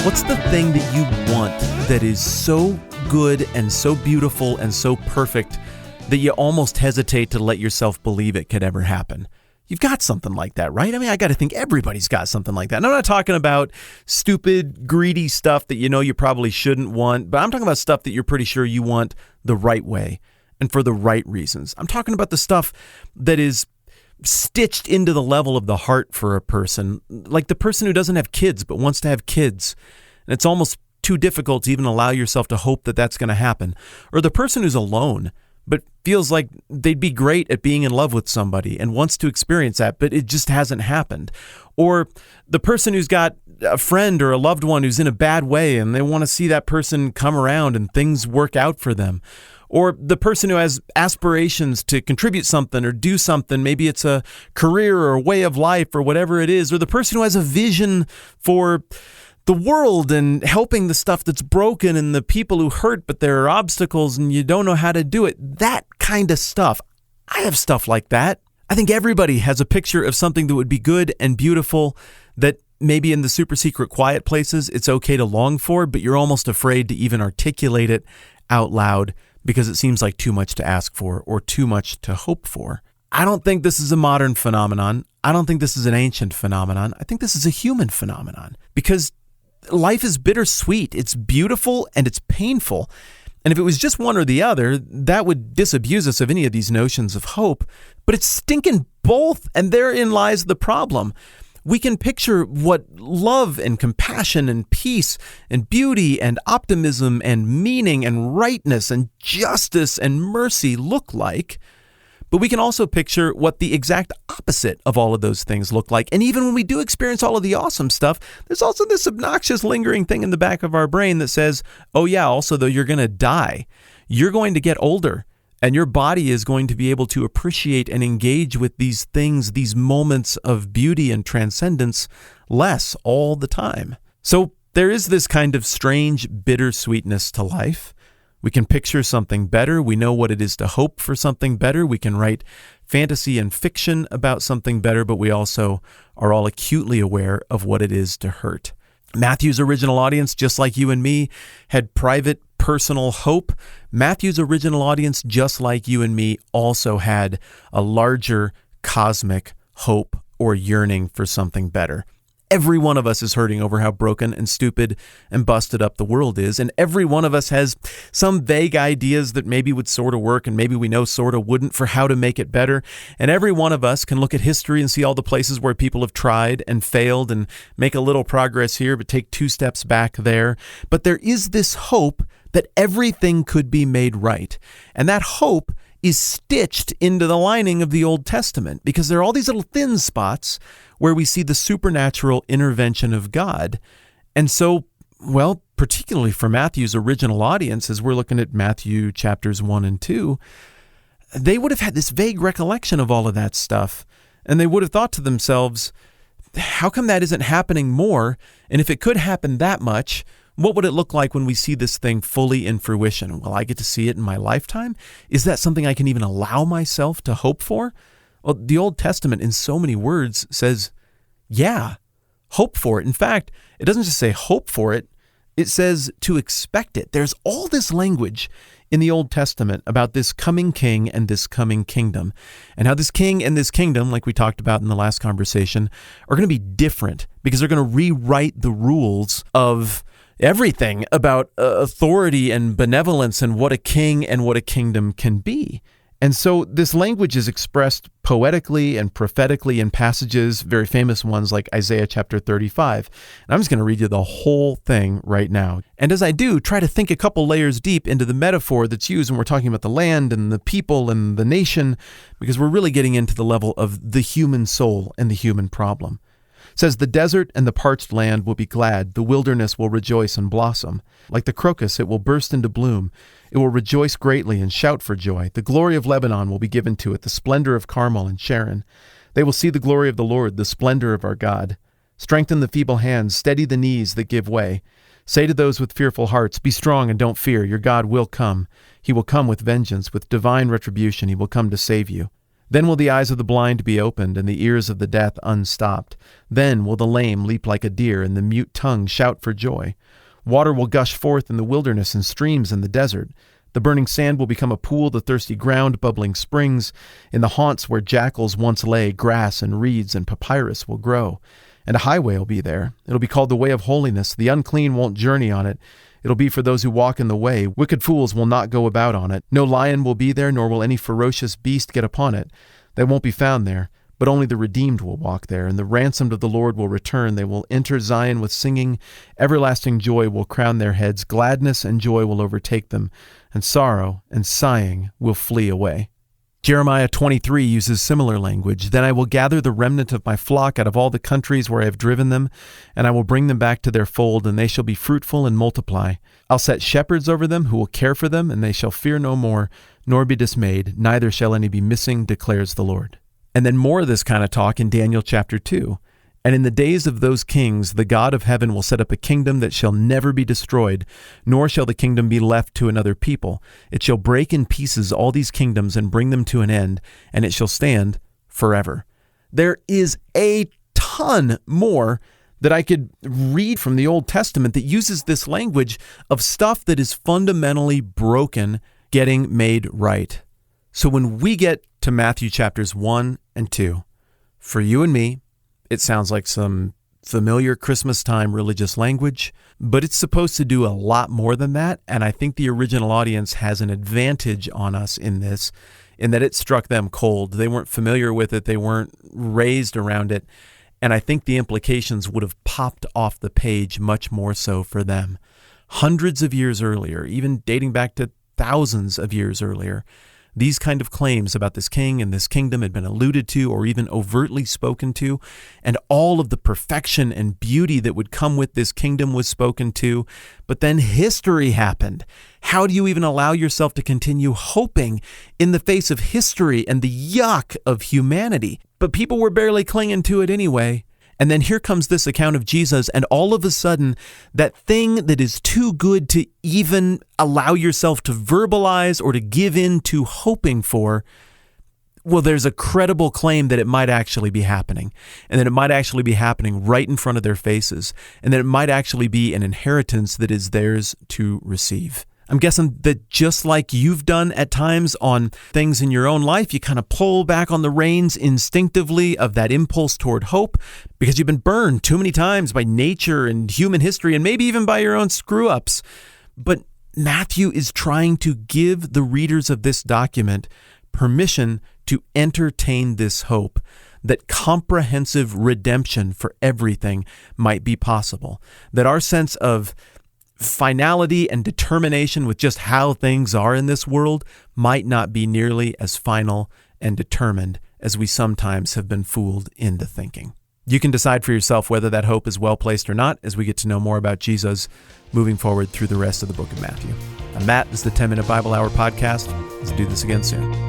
What's the thing that you want that is so good and so beautiful and so perfect that you almost hesitate to let yourself believe it could ever happen? You've got something like that, right? I mean, I got to think everybody's got something like that. And I'm not talking about stupid, greedy stuff that you know you probably shouldn't want, but I'm talking about stuff that you're pretty sure you want the right way and for the right reasons. I'm talking about the stuff that is stitched into the level of the heart for a person, like the person who doesn't have kids but wants to have kids. And it's almost too difficult to even allow yourself to hope that that's going to happen. Or the person who's alone but feels like they'd be great at being in love with somebody and wants to experience that, but it just hasn't happened. Or the person who's got a friend or a loved one who's in a bad way and they want to see that person come around and things work out for them. Or the person who has aspirations to contribute something or do something, maybe it's a career or a way of life or whatever it is. Or the person who has a vision for the world and helping the stuff that's broken and the people who hurt, but there are obstacles and you don't know how to do it. That kind of stuff. I have stuff like that. I think everybody has a picture of something that would be good and beautiful that maybe in the super secret quiet places it's okay to long for, but you're almost afraid to even articulate it out loud because it seems like too much to ask for or too much to hope for. I don't think this is a modern phenomenon. I don't think this is an ancient phenomenon. I think this is a human phenomenon because life is bittersweet. It's beautiful and it's painful. And if it was just one or the other, that would disabuse us of any of these notions of hope. But it's stinking both, and therein lies the problem. We can picture what love and compassion and peace and beauty and optimism and meaning and rightness and justice and mercy look like. But we can also picture what the exact opposite of all of those things look like. And even when we do experience all of the awesome stuff, there's also this obnoxious lingering thing in the back of our brain that says, oh yeah, also though you're going to die. You're going to get older and your body is going to be able to appreciate and engage with these things, these moments of beauty and transcendence less all the time. So there is this kind of strange bittersweetness to life. We can picture something better. We know what it is to hope for something better. We can write fantasy and fiction about something better, but we also are all acutely aware of what it is to hurt. Matthew's original audience, just like you and me, had private, personal hope. Matthew's original audience, just like you and me, also had a larger cosmic hope or yearning for something better. Every one of us is hurting over how broken and stupid and busted up the world is. And every one of us has some vague ideas that maybe would sort of work and maybe we know sort of wouldn't for how to make it better. And every one of us can look at history and see all the places where people have tried and failed and make a little progress here, but take 2 steps back there. But there is this hope that everything could be made right. And that hope is stitched into the lining of the Old Testament because there are all these little thin spots where we see the supernatural intervention of God. And so, well, particularly for Matthew's original audience, as we're looking at Matthew chapters 1 and 2, they would have had this vague recollection of all of that stuff. And they would have thought to themselves, how come that isn't happening more? And if it could happen that much, what would it look like when we see this thing fully in fruition? Will I get to see it in my lifetime? Is that something I can even allow myself to hope for? Well, the Old Testament in so many words says, yeah, hope for it. In fact, it doesn't just say hope for it. It says to expect it. There's all this language in the Old Testament about this coming king and this coming kingdom, and how this king and this kingdom, like we talked about in the last conversation, are going to be different because they're going to rewrite the rules of everything about authority and benevolence and what a king and what a kingdom can be. And so this language is expressed poetically and prophetically in passages, very famous ones like Isaiah chapter 35. And I'm just going to read you the whole thing right now. And as I do, try to think a couple layers deep into the metaphor that's used when we're talking about the land and the people and the nation, because we're really getting into the level of the human soul and the human problem. It says, the desert and the parched land will be glad. The wilderness will rejoice and blossom. Like the crocus, it will burst into bloom. It will rejoice greatly and shout for joy. The glory of Lebanon will be given to it, the splendor of Carmel and Sharon. They will see the glory of the Lord, the splendor of our God. Strengthen the feeble hands, steady the knees that give way. Say to those with fearful hearts, be strong and don't fear. Your God will come. He will come with vengeance, with divine retribution. He will come to save you. Then will the eyes of the blind be opened, and the ears of the deaf unstopped. Then will the lame leap like a deer, and the mute tongue shout for joy. Water will gush forth in the wilderness, and streams in the desert. The burning sand will become a pool, the thirsty ground bubbling springs. In the haunts where jackals once lay, grass and reeds and papyrus will grow. And a highway will be there. It'll be called the way of holiness. The unclean won't journey on it. It'll be for those who walk in the way. Wicked fools will not go about on it. No lion will be there, nor will any ferocious beast get upon it. They won't be found there, but only the redeemed will walk there, and the ransomed of the Lord will return. They will enter Zion with singing. Everlasting joy will crown their heads. Gladness and joy will overtake them, and sorrow and sighing will flee away. Jeremiah 23 uses similar language. Then I will gather the remnant of my flock out of all the countries where I have driven them, and I will bring them back to their fold, and they shall be fruitful and multiply. I'll set shepherds over them who will care for them, and they shall fear no more, nor be dismayed, neither shall any be missing, declares the Lord. And then more of this kind of talk in Daniel chapter 2. And in the days of those kings, the God of heaven will set up a kingdom that shall never be destroyed, nor shall the kingdom be left to another people. It shall break in pieces all these kingdoms and bring them to an end, and it shall stand forever. There is a ton more that I could read from the Old Testament that uses this language of stuff that is fundamentally broken, getting made right. So when we get to Matthew chapters 1 and 2, for you and me, it sounds like some familiar Christmas time religious language, but it's supposed to do a lot more than that. And I think the original audience has an advantage on us in this, in that it struck them cold. They weren't familiar with it. They weren't raised around it. And I think the implications would have popped off the page much more so for them. Hundreds of years earlier, even dating back to thousands of years earlier, these kind of claims about this king and this kingdom had been alluded to or even overtly spoken to, and all of the perfection and beauty that would come with this kingdom was spoken to. But then history happened. How do you even allow yourself to continue hoping in the face of history and the yuck of humanity? But people were barely clinging to it anyway. And then here comes this account of Jesus, and all of a sudden, that thing that is too good to even allow yourself to verbalize or to give in to hoping for, well, there's a credible claim that it might actually be happening, and that it might actually be happening right in front of their faces, and that it might actually be an inheritance that is theirs to receive. I'm guessing that just like you've done at times on things in your own life, you kind of pull back on the reins instinctively of that impulse toward hope because you've been burned too many times by nature and human history and maybe even by your own screw-ups. But Matthew is trying to give the readers of this document permission to entertain this hope that comprehensive redemption for everything might be possible, that our sense of finality and determination with just how things are in this world might not be nearly as final and determined as we sometimes have been fooled into thinking. You can decide for yourself whether that hope is well placed or not as we get to know more about Jesus moving forward through the rest of the book of Matthew. I'm Matt. This is the 10-Minute Bible Hour podcast. Let's do this again soon.